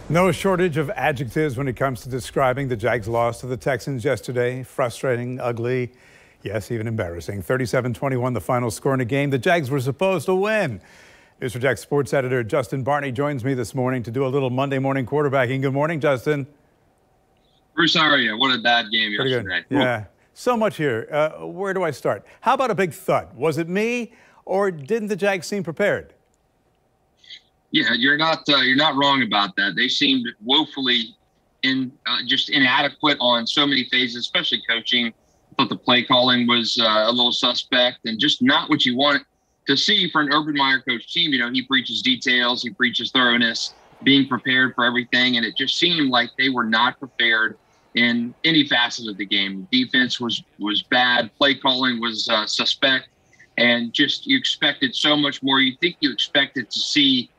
No shortage of adjectives when it comes to describing the Jags' loss to the Texans yesterday. Frustrating, ugly, yes, even embarrassing. 37-21 the final score in a game the Jags were supposed to win. News for Jags sports editor Justin Barney joins me this morning to do a little Monday morning quarterbacking. Good morning, Justin. Bruce, how are you? What a bad game yesterday. Yeah, so much here. Where do I start? How about a big thud? Was it me, or didn't the Jags seem prepared? Yeah, you're not wrong about that. They seemed woefully just inadequate on so many phases, especially coaching. I thought the play calling was a little suspect and just not what you want to see for an Urban Meyer coach team. You know, he preaches details, he preaches thoroughness, being prepared for everything, and it just seemed like they were not prepared in any facet of the game. Defense was bad, play calling was suspect, and just you expected so much more. You think you expected to see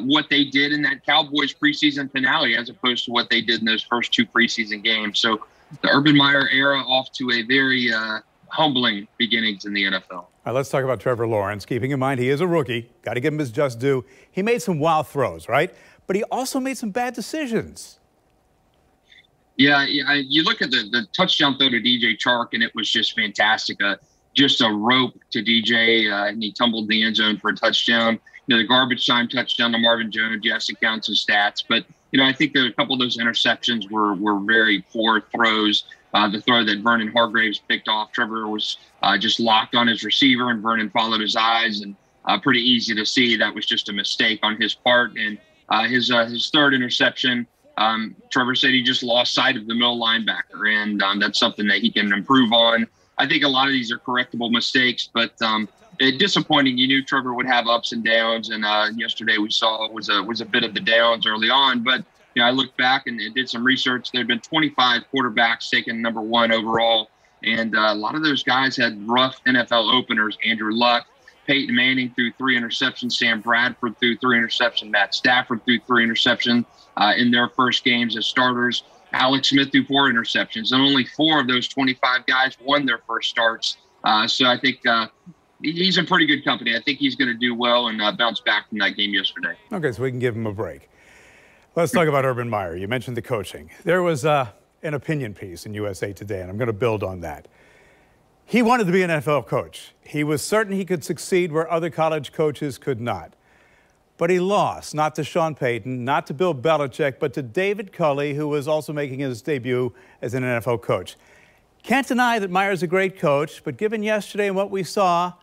what they did in that Cowboys preseason finale as opposed to what they did in those first two preseason games. So the Urban Meyer era off to a very humbling beginnings in the NFL. All right, let's talk about Trevor Lawrence. Keeping in mind he is a rookie, got to give him his just due. He made some wild throws, right? But he also made some bad decisions. Yeah, you look at the touchdown throw to DJ Chark, and it was just fantastic. Just a rope to DJ, and he tumbled in the end zone for a touchdown. You know, the garbage time touchdown to Marvin Jones, yes, it counts as stats. But, you know, I think that a couple of those interceptions were very poor throws. The throw that Vernon Hargreaves picked off, Trevor was just locked on his receiver, and Vernon followed his eyes, and pretty easy to see that was just a mistake on his part. And his third interception, Trevor said he just lost sight of the middle linebacker, and that's something that he can improve on. I think a lot of these are correctable mistakes, but disappointing. You knew Trevor would have ups and downs, and yesterday we saw it was a bit of the downs early on. But you know, I looked back and did some research. There had been 25 quarterbacks taken number one overall, and a lot of those guys had rough NFL openers. Andrew Luck, Peyton Manning threw 3 interceptions, Sam Bradford threw 3 interceptions, Matt Stafford threw 3 interceptions in their first games as starters. Alex Smith threw 4 interceptions, and only 4 of those 25 guys won their first starts. So I think he's in pretty good company. I think he's going to do well and bounce back from that game yesterday. Okay, so we can give him a break. Let's talk about Urban Meyer. You mentioned the coaching. There was an opinion piece in USA Today, and I'm going to build on that. He wanted to be an NFL coach. He was certain he could succeed where other college coaches could not. But he lost, not to Sean Payton, not to Bill Belichick, but to David Culley, who was also making his debut as an NFL coach. Can't deny that Meyer's a great coach, but given yesterday and what we saw,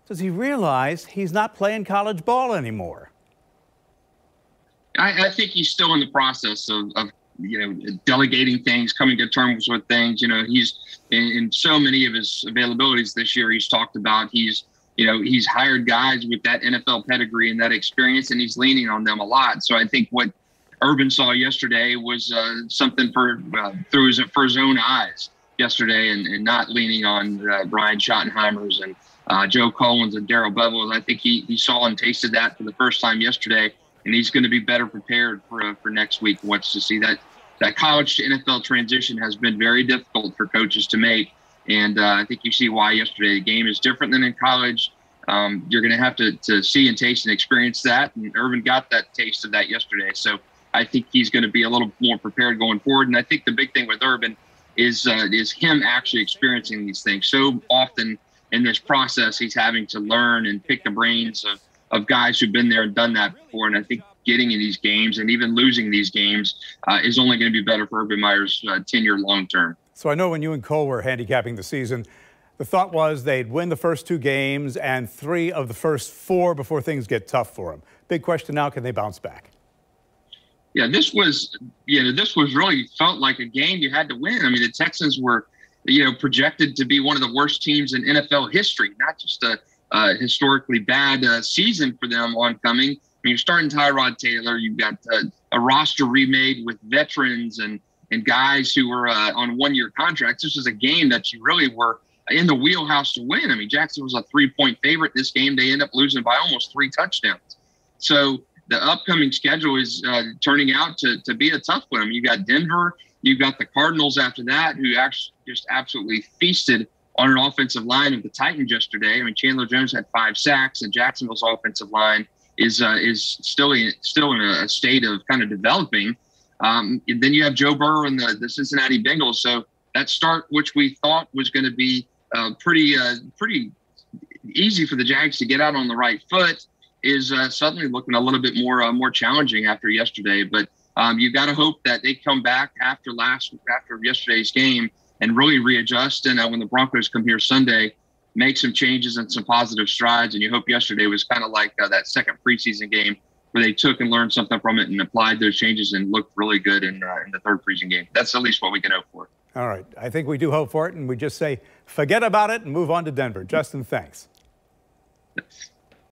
does he realize he's not playing college ball anymore? I think he's still in the process of delegating things, coming to terms with things. You know, he's in so many of his availabilities this year. He's talked about he's hired guys with that NFL pedigree and that experience, and he's leaning on them a lot. So I think what Urban saw yesterday was something for his own eyes yesterday, and not leaning on Brian Schottenheimer's and Joe Collins and Darrell Bevell. I think he saw and tasted that for the first time yesterday, and he's going to be better prepared for next week. Wants to see that college to NFL transition has been very difficult for coaches to make. And I think you see why yesterday. The game is different than in college. You're going to have to see and taste and experience that. And Urban got that taste of that yesterday. So I think he's going to be a little more prepared going forward. And I think the big thing with Urban is him actually experiencing these things. So often in this process, he's having to learn and pick the brains of guys who've been there and done that before. And I think getting in these games and even losing these games is only going to be better for Urban Meyer's tenure long term. So I know when you and Cole were handicapping the season, the thought was they'd win the first 2 games and 3 of the first 4 before things get tough for them. Big question now, can they bounce back? Yeah, this was really felt like a game you had to win. I mean, the Texans were, projected to be one of the worst teams in NFL history, not just a historically bad season for them oncoming. I mean, you're starting Tyrod Taylor. You've got a roster remade with veterans and guys who were on 1-year contracts. This was a game that you really were in the wheelhouse to win. I mean, Jackson was a 3-point favorite this game. They end up losing by almost 3 touchdowns. So the upcoming schedule is turning out to be a tough one. I mean, you got Denver, you've got the Cardinals after that, who actually just absolutely feasted on an offensive line of the Titans yesterday. I mean, Chandler Jones had 5 sacks, and Jacksonville's offensive line is still in a state of kind of developing. And then you have Joe Burrow and the Cincinnati Bengals. So that start, which we thought was going to be pretty easy for the Jags to get out on the right foot, is suddenly looking a little bit more challenging after yesterday. But you've got to hope that they come back after yesterday's game and really readjust. And when the Broncos come here Sunday, make some changes and some positive strides. And you hope yesterday was kind of like that second preseason game where they took and learned something from it and applied those changes and looked really good in the third preseason game. That's at least what we can hope for. All right. I think we do hope for it, and we just say forget about it and move on to Denver. Justin, thanks. Yes.